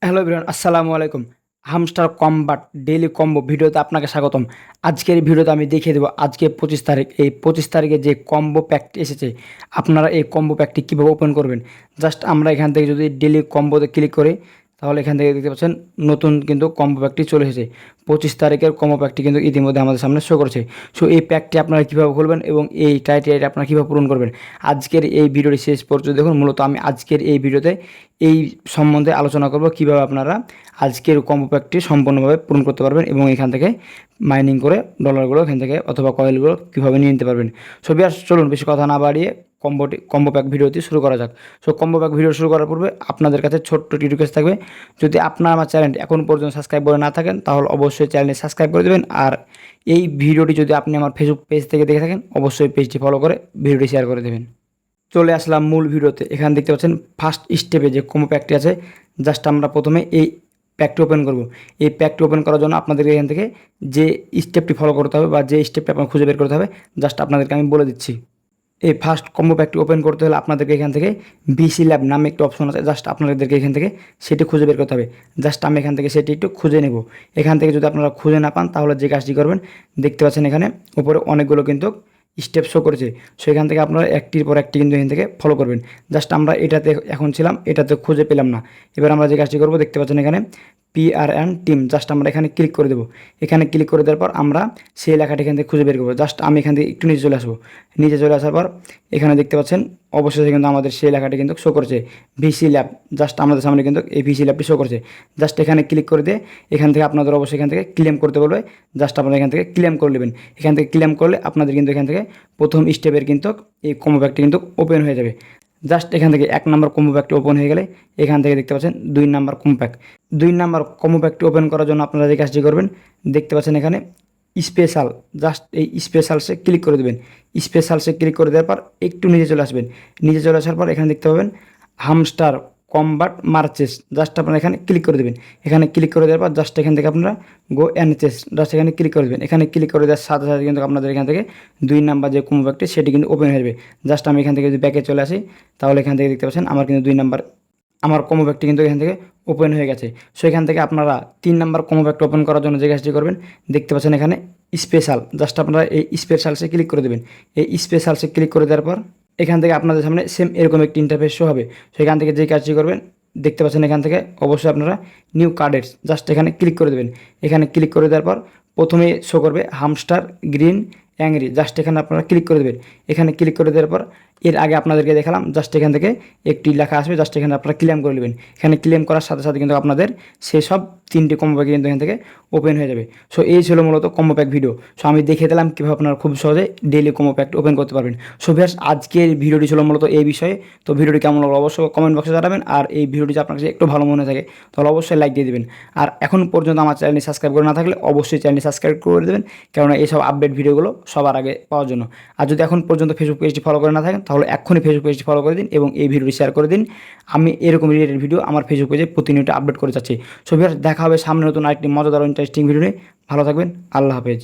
Hello everyone, আসসালামু আলাইকুম। Hamster কমবাট daily combo ভিডিওতে আপনাকে স্বাগতম। আজকের ভিডিওতে আমি দেখিয়ে দেবো আজকে 25 তারিখ। এই 25 তারিখে যে কম্বো প্যাকটি এসেছে, আপনারা এই কম্বো প্যাকটি কীভাবে ওপেন করবেন। জাস্ট আমরা এখান থেকে যদি ডেইলি কম্বোতে ক্লিক করি, তাহলে এখান থেকে দেখতে পাচ্ছেন নতুন কিন্তু কম্বো প্যাকটি চলে এসেছে। 25 তারিখের কম্বো প্যাকটি কিন্তু ইতিমধ্যে আমাদের সামনে শো করেছে। সো এই প্যাকটি আপনারা কীভাবে খুলবেন এবং এই ক্রাইটেরিয়াটা আপনারা কীভাবে পূরণ করবেন, আজকের এই ভিডিওটি শেষ পর্যন্ত দেখুন। মূলত আমি আজকের এই ভিডিওতে এই সম্বন্ধে আলোচনা করব, কিভাবে আপনারা আজকের কম্বো প্যাকটি সম্পূর্ণভাবে পূরণ করতে পারবেন এবং এখান থেকে মাইনিং করে ডলারগুলো এখান থেকে অথবা কয়েলগুলো কীভাবে নিয়ে নিতে পারবেন। সো বিয়ার চলুন বেশি কথা না বাড়িয়ে কম্বো প্যাক ভিডিওটি শুরু করা যাক। সো কম্বো প্যাক ভিডিও শুরু করার পূর্বে আপনাদের কাছে ছোট্ট একটি রিকোয়েস্ট থাকবে, যদি আপনারা আমার চ্যানেলটি এখন পর্যন্ত সাবস্ক্রাইব করে না থাকেন তাহলে অবশ্যই চ্যানেলটি সাবস্ক্রাইব করে দেবেন। আর এই ভিডিওটি যদি আপনি আমার ফেসবুক পেজ থেকে দেখে থাকেন অবশ্যই পেজটি ফলো করে ভিডিওটি শেয়ার করে দেবেন। চলে আসলাম মূল ভিডিওতে। এখানে দেখতে পাচ্ছেন ফার্স্ট স্টেপে যে কম্বো প্যাকটি আছে, জাস্ট আমরা প্রথমে এই প্যাকটি ওপেন করব। এই প্যাকটি ওপেন করার জন্য আপনাদেরকে এখান থেকে যে স্টেপটি ফলো করতে হবে বা যে স্টেপটি আপনার খুঁজে বের করতে হবে, জাস্ট আপনাদেরকে আমি বলে দিচ্ছি। এই ফার্স্ট কম্বো প্যাকটি ওপেন করতে হলে আপনাদেরকে এখান থেকে বিসি ল্যাব নামে একটি অপশন আছে, জাস্ট আপনাদেরকে এখান থেকে সেটি খুঁজে বের করতে হবে। জাস্ট আমি এখান থেকে সেটি একটু খুঁজে নেব। এখান থেকে যদি আপনারা খুঁজে না পান তাহলে যে কাজটি করবেন, দেখতে পাচ্ছেন এখানে উপরে অনেকগুলো কিন্তু স্টেপ শো করেছে। সো এখান থেকে আপনারা একটির পর একটি কিন্তু এখান থেকে ফলো করবেন। জাস্ট আমরা এটাতে এখন ছিলাম, এটাতে খুঁজে পেলাম না। এবার আমরা যে কাজটি করবো, দেখতে পাচ্ছেন এখানে PRN টিম, জাস্ট আমরা এখানে ক্লিক করে দেবো। এখানে ক্লিক করে দেওয়ার পর আমরা সেই লেখাটি এখান থেকে খুঁজে বের করবো। জাস্ট আমি এখান থেকে একটু নিচে চলে আসবো। নিচে চলে আসার পর এখানে দেখতে পাচ্ছেন অবশেষে কিন্তু আমাদের সেই লেখাটি কিন্তু শো করছে ভিসি ল্যাব। জাস্ট আমাদের সামনে কিন্তু এই ভিসি ল্যাবটি শো করছে। জাস্ট এখানে ক্লিক করে দিয়ে এখান থেকে আপনাদের অবশ্যই এখান থেকে ক্লেম করতে বলবে। জাস্ট আপনারা এখান থেকে ক্লেম করে নেবেন। এখান থেকে ক্লেম করলে আপনাদের কিন্তু এখান থেকে প্রথম স্টেপের কিন্তু এই কম্বো প্যাকটি কিন্তু ওপেন হয়ে যাবে। জাস্ট এখান থেকে 1 নম্বর কম্বো প্যাকটি ওপেন হয়ে গেলে এখান থেকে দেখতে পাচ্ছেন 2 নম্বর কম্বো প্যাক। 2 নম্বর কম্বো প্যাকটি ওপেন করার জন্য আপনারা যে কাজটি করবেন, দেখতে পাচ্ছেন এখানে স্পেশাল, জাস্ট এই স্পেশালসে ক্লিক করে দেবেন। স্পেশালসে ক্লিক করে দেওয়ার পর একটু নিচে চলে আসবেন। নিচে চলে আসার পর এখানে দেখতে পাবেন হামস্টার কমবাট মার্চেস, জাস্ট আপনারা এখানে ক্লিক করে দেবেন। এখানে ক্লিক করে দেওয়ার পর জাস্ট এখান থেকে আপনারা গো এনচেস, জাস্ট এখানে ক্লিক করে দেবেন। এখানে ক্লিক করে দেওয়ার সাথে সাথে কিন্তু আপনাদের এখান থেকে 2 নাম্বার যে কম্বো প্যাকটি সেটি কিন্তু ওপেন হয়ে যাবে। জাস্ট আমি এখান থেকে যদি ব্যাকে চলে আসি তাহলে এখান থেকে দেখতে পাচ্ছেন আমার কিন্তু 2 নাম্বার আমার কম্বো প্যাকটি কিন্তু এখান থেকে ওপেন হয়ে গেছে। সো এখান থেকে আপনারা 3 নাম্বার কম্বো প্যাকটি ওপেন করার জন্য যে কাজটি করবেন, দেখতে পাচ্ছেন এখানে স্পেশাল, জাস্ট আপনারা এই স্পেশালসে ক্লিক করে দেবেন। এই স্পেশালসে ক্লিক করে দেওয়ার পর এখান থেকে আপনাদের সামনে সেম এরকম একটি ইন্টারফেস শো হবে। সেখান থেকে যে কাজটি করবেন, দেখতে পাচ্ছেন এখান থেকে অবশ্যই আপনারা নিউ কার্ডের, জাস্ট এখানে ক্লিক করে দেবেন। এখানে ক্লিক করে দেওয়ার পর প্রথমে শো করবে হামস্টার গ্রিন অ্যাংরি, জাস্ট এখানে আপনারা ক্লিক করে দেবেন। এখানে ক্লিক করে দেওয়ার পর এর আগে আপনাদেরকে দেখালাম, জাস্ট এখান থেকে একটি লেখা আসবে, জাস্ট এখানে আপনারা ক্লেম করে নেবেন। এখানে ক্লেম করার সাথে সাথে কিন্তু আপনাদের সেই সব 3টি কম্বো প্যাক কিন্তু এখান থেকে ওপেন হয়ে যাবে। সো এই ছিল মূলত কম্বো প্যাক ভিডিও। সো আমি দেখিয়ে দিলাম কীভাবে আপনারা খুব সহজে ডেইলি কম্বো প্যাকটি ওপেন করতে পারবেন। সো ভিউয়ার্স, আজকের ভিডিওটি ছিল মূলত এই বিষয়ে। তো ভিডিওটি কেমন লাগলো অবশ্যই কমেন্ট বক্সে জানাবেন। আর এই ভিডিওটি যদি আপনার কাছে একটু ভালো মনে থাকে তাহলে অবশ্যই লাইক দিয়ে দেবেন। আর এখন পর্যন্ত আমার চ্যানেলটি সাবস্ক্রাইব করে না থাকলে অবশ্যই চ্যানেলটি সাবস্ক্রাইব করে দেবেন, কেননা এইসব আপডেট ভিডিওগুলো সবার আগে পাওয়ার জন্য। আর যদি এখন পর্যন্ত ফেসবুক পেজটি ফলো করে না থাকেন তাহলে এক্ষুনি ফেসবুক পেজটি ফলো করে দিন এবং এই ভিডিওটি শেয়ার করে দিন। আমি এরকম রিলেটেড ভিডিও আমার ফেসবুক পেজে প্রতিনিয়ত আপডেট করে যাচ্ছি। সো ভিউয়ার্স, দেখা হবে সামনে নতুন আরেকটি মজাদার ইন্টারেস্টিং ভিডিও নিয়ে। ভালো থাকবেন, আল্লাহ হাফেজ।